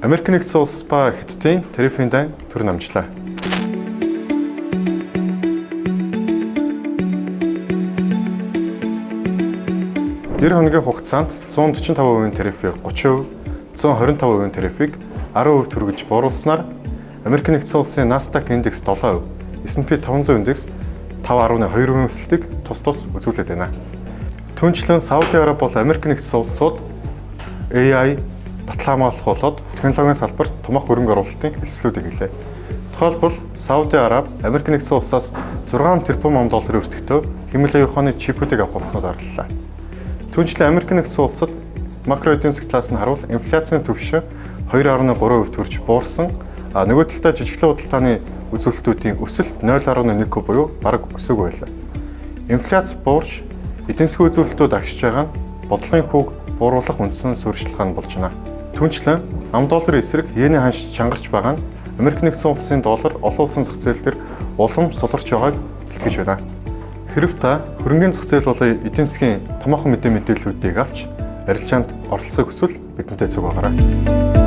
Америк нэгдсэн улс ба Хятадын тарифын дайн төр намжлаа. Хоногийн хугацаанд 145% тарифыг 30%, 125% тарифыг 10% түргэж бууруулснаар Америк нэгдсэн улсын Nasdaq индекс 7%, S&P 500 индекс 5.2% өсөлтийг тус үзүүлээд байна. Түүнчлэн Сауди Араб бол Америк нэгдсэн улсууд AI баталгаамжуулах болоод технологийн салбарт томоохон хөрөнгө оруулалтын хэлцлүүдийг хийлээ. Тухайлбал Сауди Араб Америк нэгдсэн улсаас 6 тэрбум долларын өртөгтэй хэмнэлээ ухааны чипүүдийг авах болсноо зарлалаа. Түүнчлэн Америк нэгдсэн улсад макро эдийн засгийн талаас нь харуул инфляцийн түвшин 2.3% төрж буурсан. Нөгөө талдаа жижиглэн худалдааны үзүүлэлтүүдийн өсөлт 0.1% буюу бараг өсөөгүй байлаа. Инфляц буурч эдийн засгийн үзүүлэлтүүд агшиж байгаа нь бодлогын хүүг бууруулах үндсэн суурьшилгаан болж байна. Түүнчлэн ам долларын эсрэг йений ханш чангарч байгаа нь Америк нэгдсэн улсын доллар олон улсын зах зээл дээр улам суларч байгааг илтгэж байна. Хэрэв та хөрөнгөний зах зээл болон эдийн засгийн томоохон мэдээллүүдийг авч арилжаанд оролцохыг хүсвэл бидэнтэй зөв байгаарай.